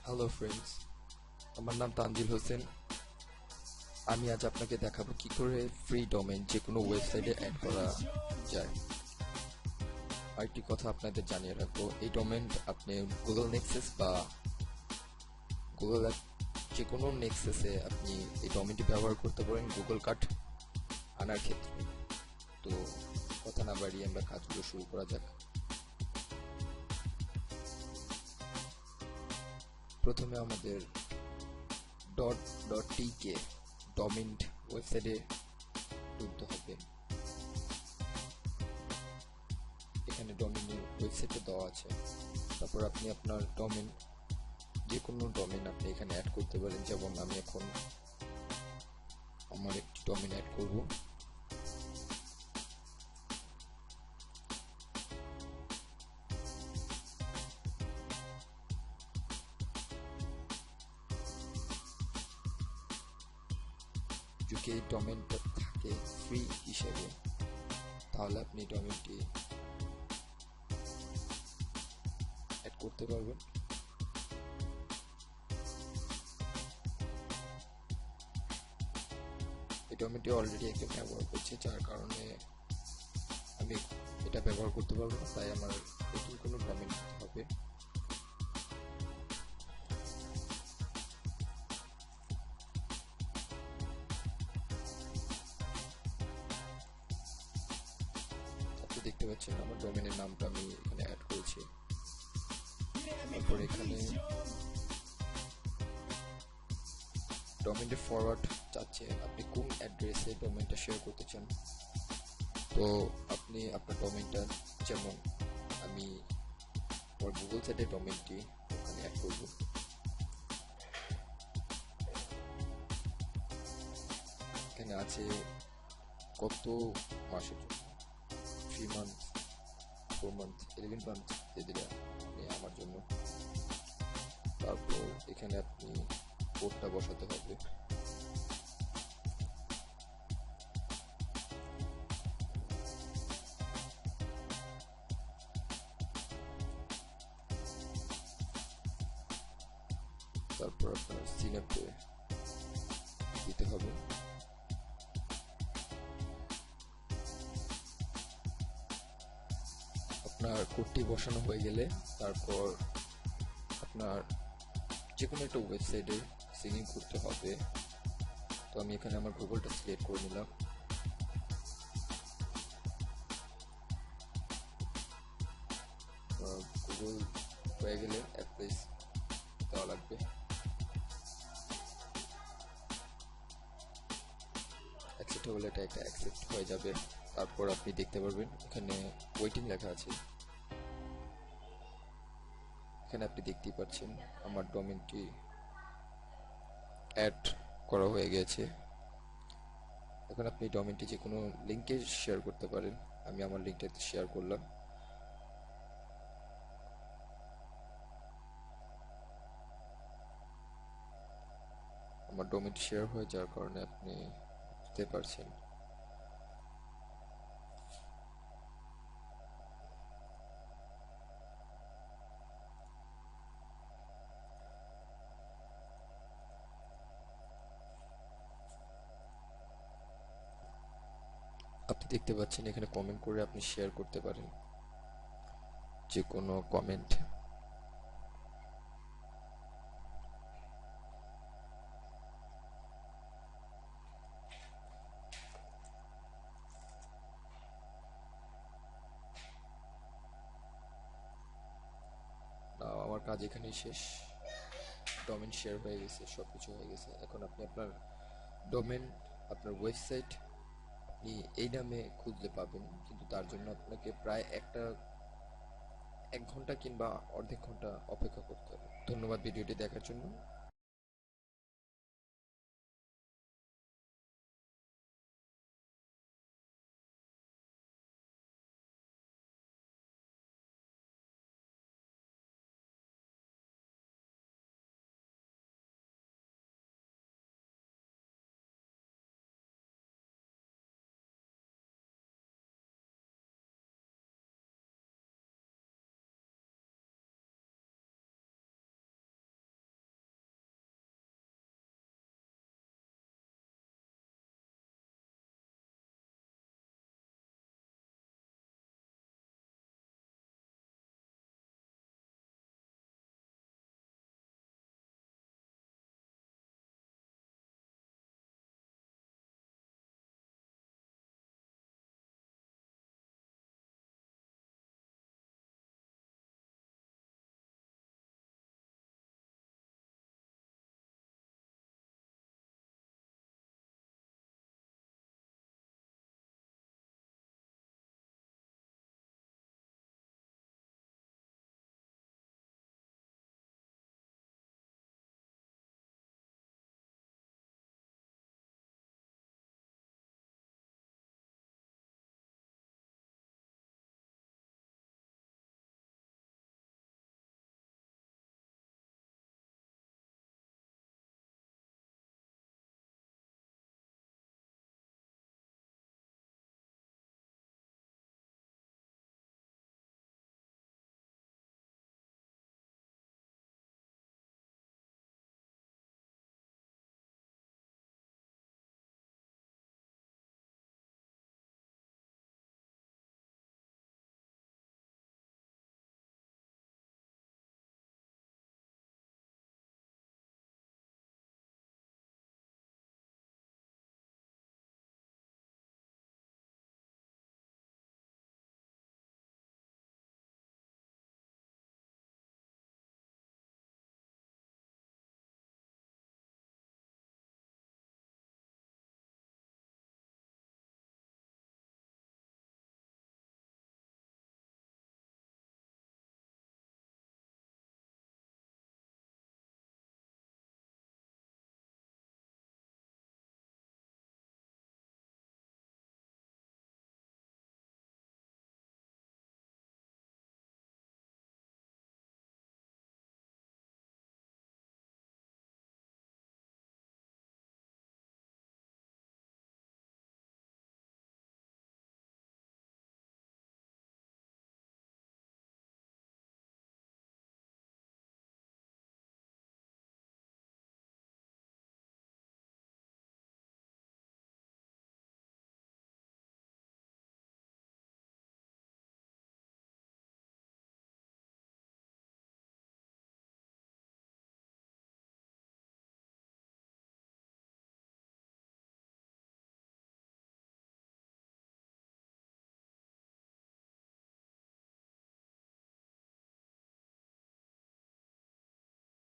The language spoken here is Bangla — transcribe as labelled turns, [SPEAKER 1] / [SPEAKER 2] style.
[SPEAKER 1] হ্যালো ফ্রেন্ডস, আমার নাম তানজিল হোসেন। আমি আজ আপনাকে দেখাবো কি করে ফ্রি ডোমেইন যে কোনো ওয়েবসাইটে অ্যাড করা যায়। আরেকটি কথা আপনাদের জানিয়ে রাখবো, এই ডোমেইন আপনি গুগল নেক্সাস বা গুগল যে কোনো নেক্সাসে আপনি এই ডোমেইনটি ব্যবহার করতে পারেন গুগল কার্ড আনার ক্ষেত্রে। তো কথা না বাড়িয়ে আমরা কাজগুলো শুরু করা যাক। প্রথমে আমাদের .tk ডোমেইন ওয়েবসাইটে ঢুকতে হবে। এখানে ডোমেইনের ওয়েবসাইটে দেওয়া আছে। তারপর আপনি আপনার ডোমেইন যে কোনো ডোমেইন আপনি এখানে অ্যাড করতে পারেন। যেমন আমি এখন আমার একটি ডোমেইন অ্যাড করব। যদি এই ডোমেইনটা থাকে ফ্রি হিসেবে, তাহলে আপনি ডোমেইনটি অ্যাড করতে পারবেন। এই ডোমেইনটি অলরেডি একজন ব্যবহার করছে, যার কারণে আমি এটা ব্যবহার করতে পারবো না, তাই আমার নতুন কোনো ডোমেইন নিতে হবে। আপনি দেখতে পাচ্ছেন আমার ডোমেইনের নামটা আমি এখানে অ্যাড করেছি। তারপর এখানে ডোমেইনটা ফরওয়ার্ড চাচ্ছে, আপনি কোন অ্যাড্রেসে ডোমেইনটা শেয়ার করতে চান। তো আপনি আপনার ডোমেইনটা, যেমন আমি আমার গুগল সাইটের ডোমেইনটি ওখানে অ্যাড করব। এখানে আছে কত মাসের জন্য, 3 মান্থ, 4 মান্থ, 11 মান্থ এদের আমার জন্য। তারপর এখানে আপনি কোডটা বসাতে হবে। তারপর আপনার সিনেপে দিতে হবে। আপনার কোডটি বসানো হয়ে গেলে তারপর আপনার যে কোনো একটা ওয়েবসাইটে সিঙ্ক ইন করতে হবে। তো আমি এখানে আমার গুগলটা সিলেক্ট করে নিলাম। গুগল হয়ে গেলে অ্যাপ্লাইস দেওয়া লাগবে। অ্যাকসেপ্ট হলে এটা একটা অ্যাকসেপ্ট হয়ে যাবে। তারপর আপনি দেখতে পারবেন এখানে ওয়েটিং লেখা আছে। এখানে আপনি দেখতেই পাচ্ছেন আমার ডোমেইনটি অ্যাড করা হয়ে গেছে। এখন আপনি ডোমেইনটি যে কোনো লিঙ্কে শেয়ার করতে পারেন। আমি আমার লিঙ্কটাতে শেয়ার করলাম। আমার ডোমেইনটি শেয়ার হয়ে যাওয়ার কারণে আপনি বুঝতে পারছেন। আপনি দেখতে পাচ্ছেন এখানে কমেন্ট করে আপনি শেয়ার করতে পারেন যে কোনো কমেন্ট। আমার কাজ এখানেই শেষ। ডোমেইন শেয়ার হয়ে গেছে, সব কিছু হয়ে গেছে। এখন আপনি আপনার ডোমেইন, আপনার ওয়েবসাইট আপনি এই নামে খুঁজলে পাবেন, কিন্তু তার জন্য আপনাকে প্রায় 1 ঘন্টা কিংবা অর্ধেক ঘন্টা অপেক্ষা করতে হবে। ধন্যবাদ ভিডিওটি দেখার জন্য।